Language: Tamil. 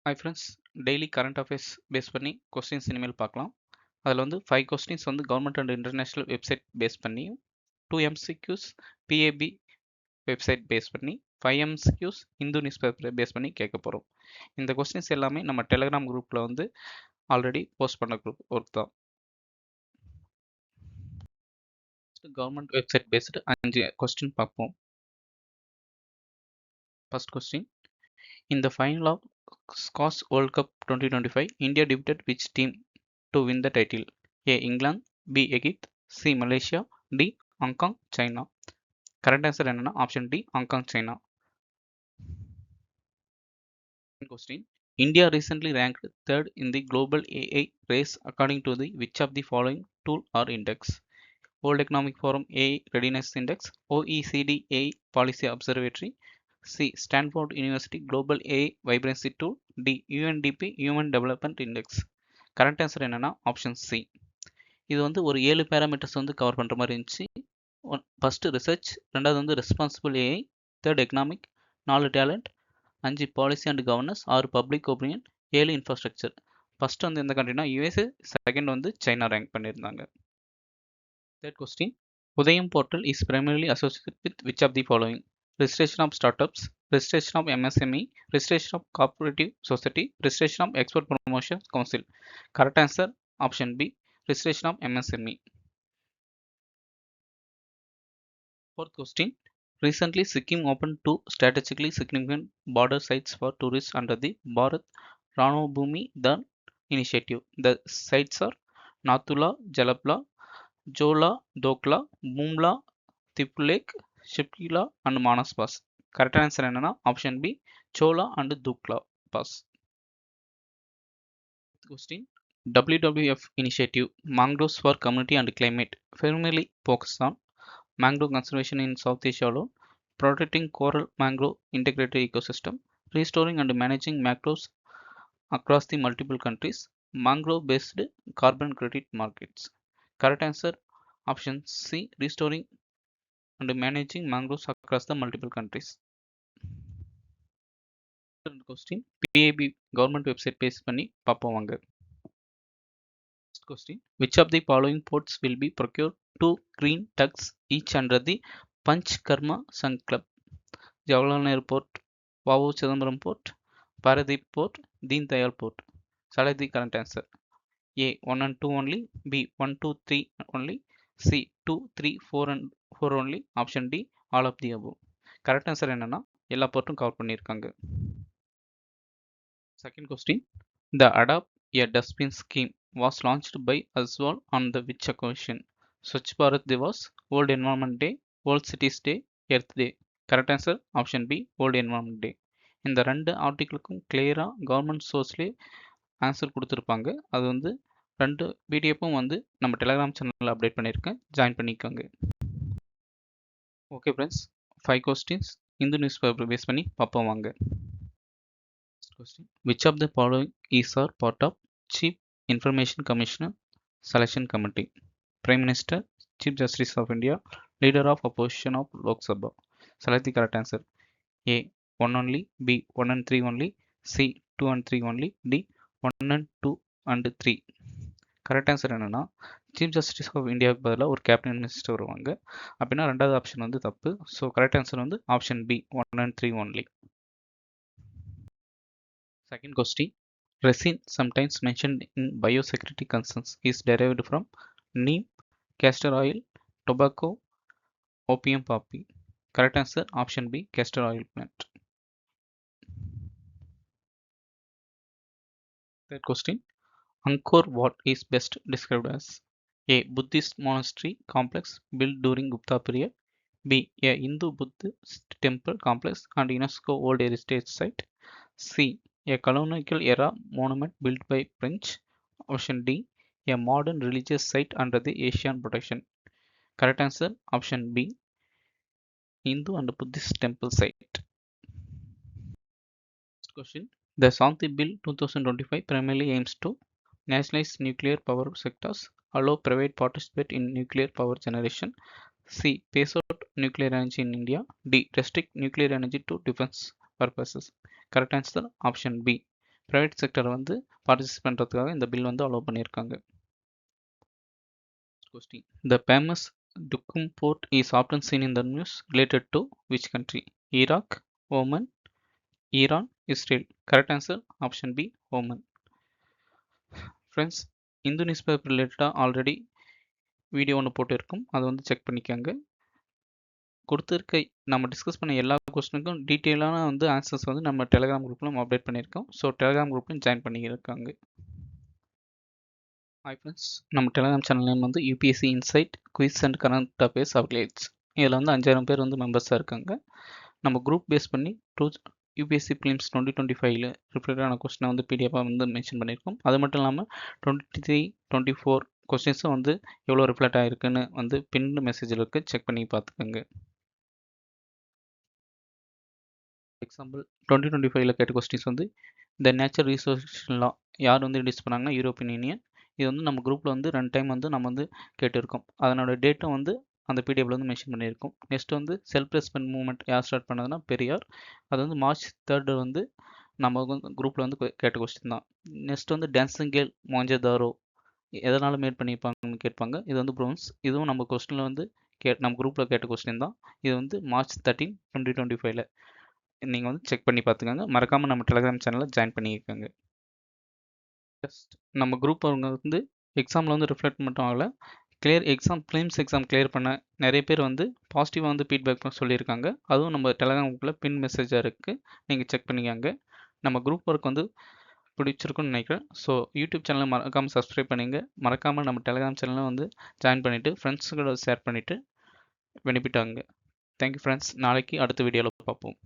Hi friends, daily current affairs base பண்ணி கொஸ்டின்ஸ் இனிமேல் பார்க்கலாம். அதில் வந்து 5 கொஸ்டின்ஸ் வந்து government and international website base பண்ணியும் 2 MCQs PAB வெப்சைட் பேஸ் பண்ணி 5 MCQs இந்து நியூஸ் பேப்பரை பேஸ் பண்ணி கேட்க போகிறோம். இந்த கொஸ்டின்ஸ் எல்லாமே நம்ம டெலகிராம் குரூப்பில் வந்து ஆல்ரெடி போஸ்ட் பண்ண குரூப் ஒர்க் தான். கவர்மெண்ட் வெப்சைட் பேஸ்டு 5 கொஸ்டின் பார்ப்போம். First question, in the final of Squash World Cup 2025, India defeated which team to win the title? A. England, B. Egypt, C. Malaysia, D. Hong Kong, China. Correct answer என்னன்னா option D Hong Kong China. Question, India recently ranked third in the global AI race according to the which of the following tool or index? World Economic Forum AI Readiness Index, OECD AI Policy Observatory, C. Stanford University Global AI Vibrancy Tool, D. UNDP Human Development Index. Correct answer என்னன்னா ஆப்ஷன் சி. இது வந்து ஒரு 7 பேராமீட்டர்ஸ் வந்து கவர் பண்ணுற மாதிரி இருந்துச்சு. ஃபஸ்ட்டு ரிசர்ச், ரெண்டாவது வந்து responsible AI, third economic, 4 talent, 5 policy and governance, 6 public opinion, 7 infrastructure. First வந்து எந்த கண்ட்ரினா யூஎஸ்ஏ, செகண்ட் வந்து சைனா ரேங்க் பண்ணியிருந்தாங்க. தேர்ட் கொஸ்டின், உதயம் portal is primarily associated with which of the following? Registration of startups, registration of MSME, registration of cooperative society, registration of export promotion council. Correct answer option B, registration of MSME. Fourth question, recently Sikkim opened 2 strategically significant border sites for tourists under the Bharat Ranobhumi Dhan initiative. The sites are Nathula, Jalapla, Jola, Dokla, Bumla, Tipulek, Shipkila and Manas Pass. Correct answer என்னன்னா ஆப்ஷன் பி, சோலா அண்ட் தூக்லா pass. Question, WWF initiative Mangroves for Community and Climate primarily focused on mangrove conservation in South Asia alone, protecting coral mangrove integrated ecosystem, restoring and managing mangroves across the multiple countries, mangrove based carbon credit markets. Correct answer option C, restoring and managing mangroves across the multiple countries. Question, PAB government website base பண்ணி பார்ப்போம் வாங்க. Question, which of the following ports will be procured 2 green tugs each under the Panch Karma Sankalp? Jawaharlal Nehru Port, Vavu Chidambaram Port, Paradeep Port, Deen Dayal Port. Select the correct answer. A 1 and 2 only, B 1, 2, 3 only, C 2, 3, 4 and 4 only, option D all of the above. Correct answer என்னன்னா எல்லா போர்ட்டும் கவர் பண்ணியிருக்காங்க. Second question, the Adopt a Dustbin scheme was launched by Oswald on the which occasion? Swachh Bharat Divas, World Environment Day, World Cities Day, Earth Day. Correct answer option B, World Environment Day. இந்த ரெண்டு ஆர்டிக்கிளுக்கும் கிளியராக கவர்மெண்ட் சோர்ஸ்லேயே ஆன்சர் கொடுத்துருப்பாங்க. அது வந்து ரெண்டு பிடிஎஃப்பும் வந்து நம்ம டெலகிராம் சேனலில் அப்டேட் பண்ணியிருக்கேன், ஜாயின் பண்ணிக்கோங்க. Okay friends, 5 questions Hindu newspaper base பண்ணி பார்ப்போம் வாங்க. Question, which of the following is or part of Chief Information Commissioner Selection Committee? Prime Minister, Chief Justice of India, Leader of Opposition of Lok Sabha. Select the correct answer. A 1 only, B 1 and 3 only, C 2 and 3 only, D 1 and 2 and 3. Correct answer என்னன்னா சீஃப் ஜஸ்டிஸ் ஆஃப் இந்தியாவுக்கு பதிலாக ஒரு கேபினட் மினிஸ்டர் வருவாங்க. அப்படின்னா ரெண்டாவது ஆப்ஷன் வந்து தப்பு. ஸோ கரெக்ட் ஆன்சர் வந்து option B 1 and 3 only. Second question, resin sometimes mentioned in biosecurity concerns is derived from neem, castor oil, tobacco, opium poppy. Correct answer option B, castor oil plant. Third question, Angkor Wat is best described as A. Buddhist monastery complex built during Gupta period, B. A Hindu Buddhist temple complex and UNESCO World Heritage Site, C. A colonial era monument built by French, option D. A modern religious site under the Asian protection. Correct answer option B, Hindu and Buddhist temple site. Next question, the Shanti Bill 2025 primarily aims to nationalize nuclear power sectors, allow private participate in nuclear power generation, C. Phase out nuclear energy in India, D. Restrict nuclear energy to defense purposes. Correct answer option B, private செக்டரை வந்து பார்ட்டிசிபேட் பண்ணுறதுக்காக இந்த பில் வந்து அலோவ் பண்ணியிருக்காங்க. Question. The famous Duqm port is often seen in the news related to which country? Iraq, Oman, Iran, Israel. Correct answer option B, Oman. Friends, Hindu news paper ரிலேட்டடாக ஆல்ரெடி வீடியோ ஒன்று போட்டிருக்கும், அதை வந்து செக் பண்ணிக்கோங்க. கொடுத்துருக்க நம்ம டிஸ்கஸ் பண்ண எல்லா கொஸ்டினுக்கும் டீட்டெயிலான வந்து ஆன்சர்ஸ் வந்து நம்ம டெலிகிராம் குரூப்பில் நம்ம அப்டேட் பண்ணியிருக்கோம். ஸோ டெலிகிராம் குரூப்லையும் ஜாயின் பண்ணியிருக்காங்க. ஹாய் ஃப்ரெண்ட்ஸ், நம்ம டெலிகிராம் சேனல் நேம் வந்து UPSC inside quiz and current affairs updates. இதில் வந்து 5000 பேர் வந்து மெம்பர்ஸாக இருக்காங்க. நம்ம குரூப் பேஸ் பண்ணி யூபிஎஸ்சி பிலிம்ஸ் 2025 ரிலேட்டடான கொஸ்டினை வந்து பிடிஎஃபாக வந்து மென்ஷன் பண்ணியிருக்கோம். அது மட்டும் இல்லாமல் 23, 24 கொஸ்டின்ஸும் வந்து எவ்வளோ ரிஃப்ளெக்ட் ஆகிருக்குன்னு வந்து பின்னு மெசேஜில் இருக்குது, செக் பண்ணி பார்த்துக்கோங்க. எக்ஸாம்பிள் 2025 கேட்ட கொஸ்டின்ஸ் வந்து இந்த நேச்சுரல் ரிசோர்ஸ் லா யார் வந்து இன்ட்ரடியூஸ் பண்ணாங்கன்னா யூரோப்பியன் யூனியன். இது வந்து நம்ம குரூப்பில் வந்து 2 டைம் வந்து நம்ம வந்து கேட்டிருக்கோம். அதனோட டேட்டும் வந்து அந்த பிடிஎஃப்ல வந்து மென்ஷன் பண்ணியிருக்கோம். நெக்ஸ்ட் வந்து செல்ஃப் ரெஸ்பெக்ட் மூவ்மெண்ட் யார் ஸ்டார்ட் பண்ணதுன்னா பெரியார். அது வந்து March 3 வந்து நம்ம வந்து குரூப்பில் வந்து கேட்ட கொஸ்டின் தான். நெக்ஸ்ட் வந்து டான்சிங் கேர்ள் மொஹஞ்சதாரோ எதனால் மேட் பண்ணியிருப்பாங்கன்னு கேட்பாங்க. இது வந்து ப்ரோன்ஸ். இதுவும் நம்ம கொஸ்டினில் வந்து நம்ம குரூப்பில் கேட்ட கொஸ்டின் தான். இது வந்து March 13, 2025 நீங்கள் வந்து செக் பண்ணி பார்த்துக்கோங்க. மறக்காமல் நம்ம டெலிகிராம் சேனலில் ஜாயின் பண்ணியிருக்காங்க. ஜஸ்ட் நம்ம குரூப் அவங்க வந்து எக்ஸாமில் வந்து ரிஃப்ளெக்ட் மட்டும் ஆகலை, ஃபிலிம்ஸ் எக்ஸாம் கிளியர் பண்ண நிறைய பேர் வந்து பாசிட்டிவாக வந்து ஃபீட்பேக் சொல்லியிருக்காங்க. அதுவும் நம்ம டெலிகிராம் குரூப்பில் பின் மெசேஜாக இருக்குது, நீங்கள் செக் பண்ணிக்காங்க. நம்ம குரூப் ஒர்க் வந்து பிடிச்சிருக்குன்னு நினைக்கிறேன். ஸோ யூடியூப் சேனலை மறக்காமல் சப்ஸ்கிரைப் பண்ணிங்க. மறக்காமல் நம்ம டெலிகிராம் சேனலை வந்து ஜாயின் பண்ணிவிட்டு ஃப்ரெண்ட்ஸுங்களோட ஷேர் பண்ணிவிட்டு பெனிஃபிட் ஆகுங்க. Thank you friends. நாளைக்கு அடுத்த வீடியோவில் பார்ப்போம்.